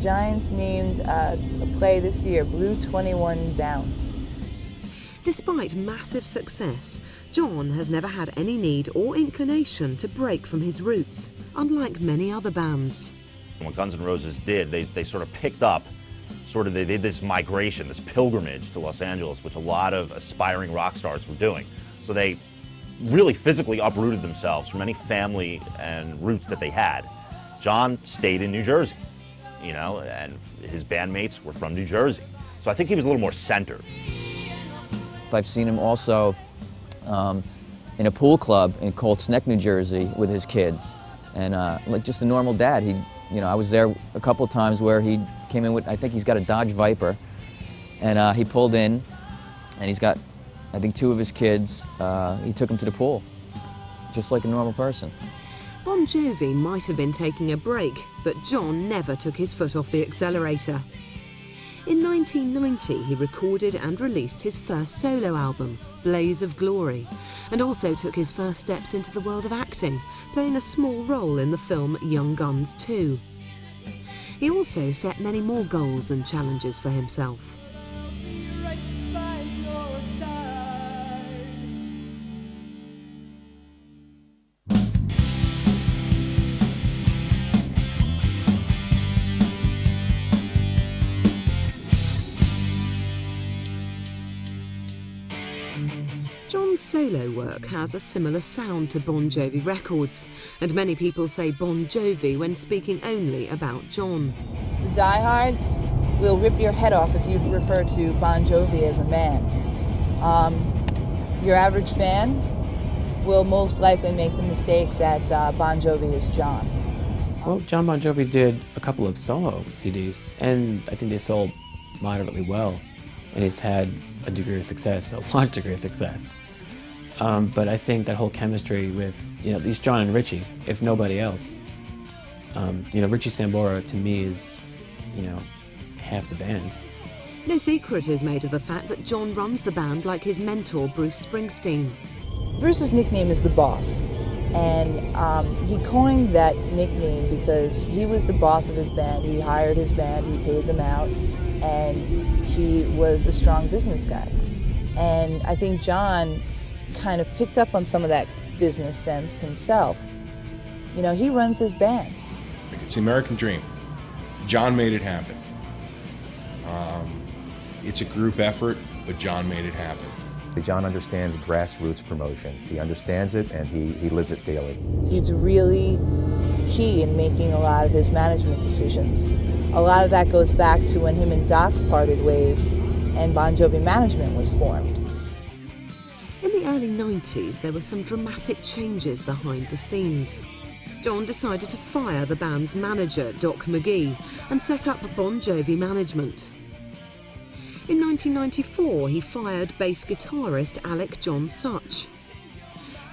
Giants named a play this year, Blue 21 Bounce. Despite massive success, John has never had any need or inclination to break from his roots, unlike many other bands. What Guns N' Roses did, they sort of picked up, they did this migration, this pilgrimage to Los Angeles, which a lot of aspiring rock stars were doing. So they really physically uprooted themselves from any family and roots that they had. John stayed in New Jersey, you know, and his bandmates were from New Jersey. So I think he was a little more centered. I've seen him also in a pool club in Colts Neck, New Jersey, with his kids, and like just a normal dad. I was there a couple of times where he came in with, I think he's got a Dodge Viper, and he pulled in, and he's got, I think, 2 of his kids. He took them to the pool, just like a normal person. Bon Jovi might have been taking a break, but John never took his foot off the accelerator. In 1990, he recorded and released his first solo album, Blaze of Glory, and also took his first steps into the world of acting, playing a small role in the film Young Guns 2. He also set many more goals and challenges for himself. John's solo work has a similar sound to Bon Jovi records, and many people say Bon Jovi when speaking only about John. The diehards will rip your head off if you refer to Bon Jovi as a man. Your average fan will most likely make the mistake that Bon Jovi is John. Well, John Bon Jovi did a couple of solo CDs, and I think they sold moderately well, and he's had a degree of success, a large degree of success. But I think that whole chemistry with, at least John and Richie, if nobody else, Richie Sambora to me is, half the band. No secret is made of the fact that John runs the band like his mentor, Bruce Springsteen. Bruce's nickname is The Boss, and he coined that nickname because he was the boss of his band. He hired his band, he paid them out, and he was a strong business guy. And I think John kind of picked up on some of that business sense himself. He runs his band. It's the American dream. John made it happen. It's a group effort, but John made it happen. John understands grassroots promotion. He understands it, and he lives it daily. He's really key in making a lot of his management decisions. A lot of that goes back to when him and Doc parted ways and Bon Jovi management was formed. In the early 90s, there were some dramatic changes behind the scenes. John decided to fire the band's manager, Doc McGee, and set up Bon Jovi management. In 1994, he fired bass guitarist Alec John Such.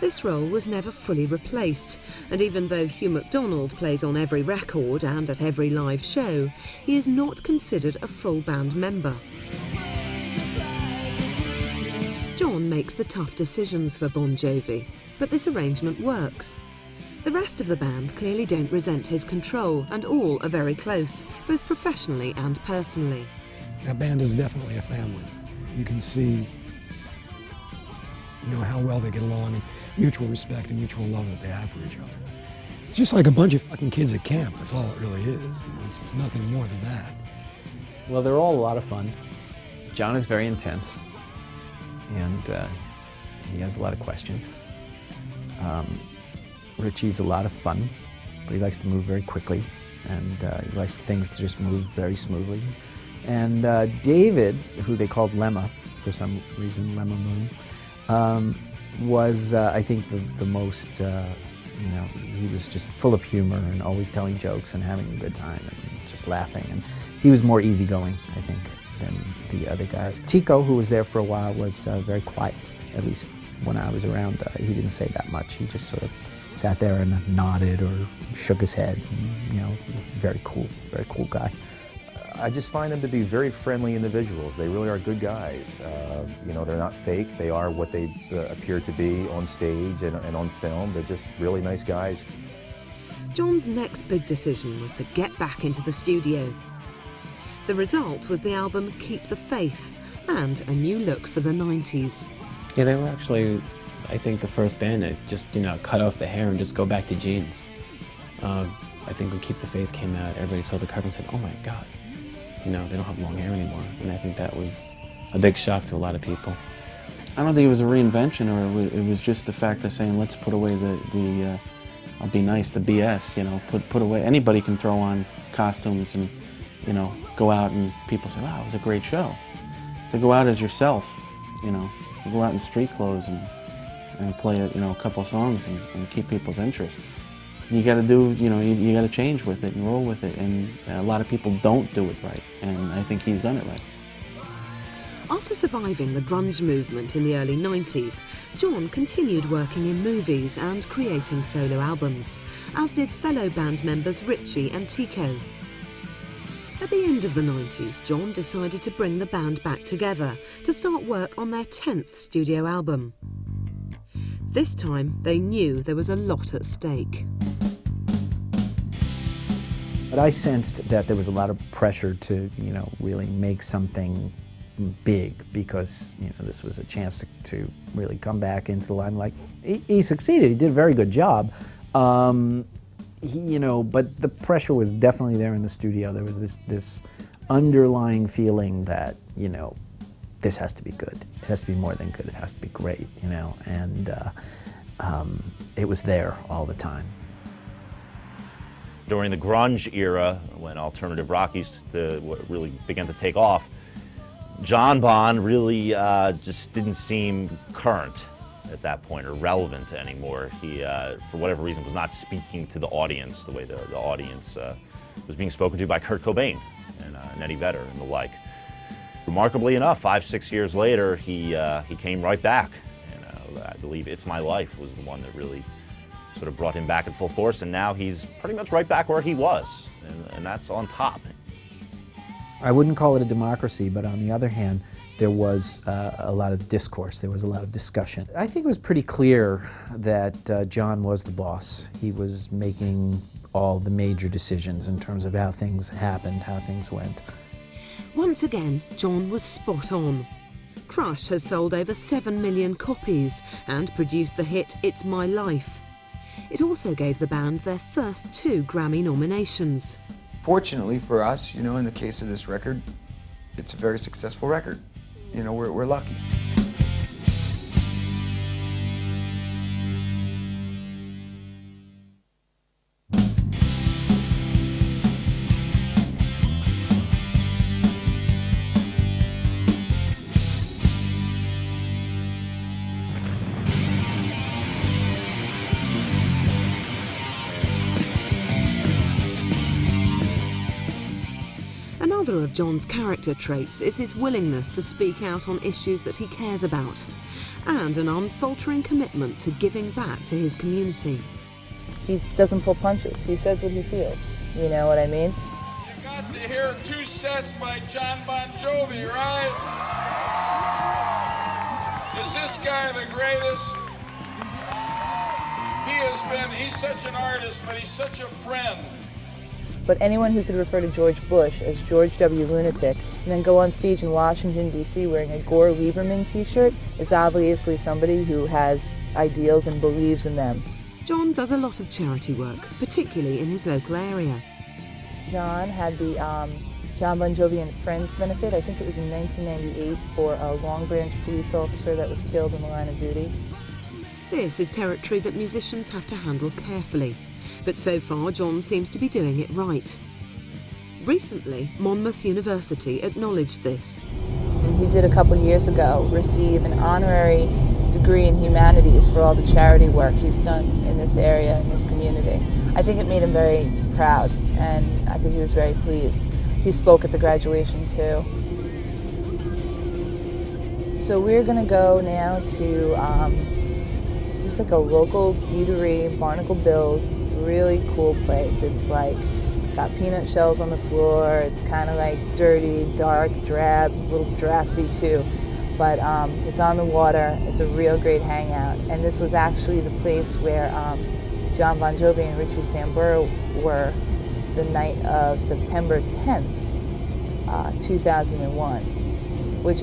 This role was never fully replaced, and even though Hugh MacDonald plays on every record and at every live show, he is not considered a full band member. John makes the tough decisions for Bon Jovi, but this arrangement works. The rest of the band clearly don't resent his control, and all are very close, both professionally and personally. That band is definitely a family. You can see, how well they get along, and mutual respect and mutual love that they have for each other. It's just like a bunch of fucking kids at camp. That's all it really is. It's nothing more than that. Well, they're all a lot of fun. John is very intense, and he has a lot of questions. Richie's a lot of fun, but he likes to move very quickly, and he likes things to just move very smoothly. And David, who they called Lemma, for some reason, Lemma Moon, was, I think, the most, he was just full of humor and always telling jokes and having a good time and just laughing. And he was more easygoing, I think, than the other guys. Tico, who was there for a while, was very quiet, at least when I was around. He didn't say that much. He just sort of sat there and nodded or shook his head. And, he was a very cool guy. I just find them to be very friendly individuals. They really are good guys. They're not fake. They are what they appear to be on stage and on film. They're just really nice guys. John's next big decision was to get back into the studio. The result was the album Keep the Faith and a new look for the 90s. Yeah, they were actually, I think, the first band that just, cut off the hair and just go back to jeans. I think when Keep the Faith came out, everybody saw the cover and said, oh my God, they don't have long hair anymore. And I think that was a big shock to a lot of people. I don't think it was a reinvention, or it was just the fact of saying, let's put away the I'll be nice, the BS, put away. Anybody can throw on costumes and, go out and people say, wow, it was a great show. To go out as yourself, go out in street clothes and play, a couple of songs and keep people's interest. You got to do, you got to change with it and roll with it, and a lot of people don't do it right, and I think he's done it right. After surviving the grunge movement in the early 90s, John continued working in movies and creating solo albums, as did fellow band members Richie and Tico. At the end of the 90s, John decided to bring the band back together to start work on their 10th studio album. This time, they knew there was a lot at stake. But I sensed that there was a lot of pressure to, really make something big, because this was a chance to really come back into the limelight. He succeeded. He did a very good job. But the pressure was definitely there in the studio. There was this underlying feeling that this has to be good. It has to be more than good. It has to be great. And it was there all the time. During the grunge era, when alternative rock really began to take off, John Bon really just didn't seem current at that point or relevant anymore. He, for whatever reason, was not speaking to the audience the way the audience was being spoken to by Kurt Cobain and Eddie Vedder and the like. Remarkably enough, 5-6 years later, he came right back. And I believe It's My Life was the one that really sort of brought him back in full force, and now he's pretty much right back where he was, and that's on top. I wouldn't call it a democracy, but on the other hand, there was a lot of discourse, there was a lot of discussion. I think it was pretty clear that John was the boss. He was making all the major decisions in terms of how things happened, how things went. Once again, John was spot on. Crush has sold over 7 million copies and produced the hit It's My Life. It also gave the band their first 2 Grammy nominations. Fortunately for us, in the case of this record, it's a very successful record. We're lucky. Another of John's character traits is his willingness to speak out on issues that he cares about, and an unfaltering commitment to giving back to his community. He doesn't pull punches. He says what he feels. You know what I mean? You got to hear 2 sets by John Bon Jovi, right? Is this guy the greatest? He's such an artist, but he's such a friend. But anyone who could refer to George Bush as George W. Lunatic and then go on stage in Washington, D.C. wearing a Gore Lieberman t-shirt is obviously somebody who has ideals and believes in them. John does a lot of charity work, particularly in his local area. John had the John Bon Jovi and Friends benefit. I think it was in 1998 for a Long Branch police officer that was killed in the line of duty. This is territory that musicians have to handle carefully. But so far, John seems to be doing it right. Recently, Monmouth University acknowledged this. And he did a couple years ago receive an honorary degree in humanities for all the charity work he's done in this area, in this community. I think it made him very proud, and I think he was very pleased. He spoke at the graduation too. So we're going to go now to just like a local eatery, Barnacle Bill's, really cool place. It's like got peanut shells on the floor. It's kind of like dirty, dark, drab, a little drafty too. But it's on the water. It's a real great hangout. And this was actually the place where John Bon Jovi and Richie Sambora were the night of September 10th, 2001, which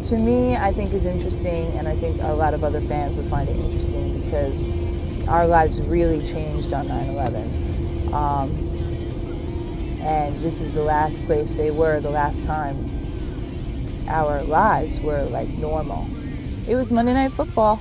to me I think is interesting, and I think a lot of other fans would find it interesting because our lives really changed on 9/11, and this is the last place they were, the last time our lives were like normal. It was Monday Night Football.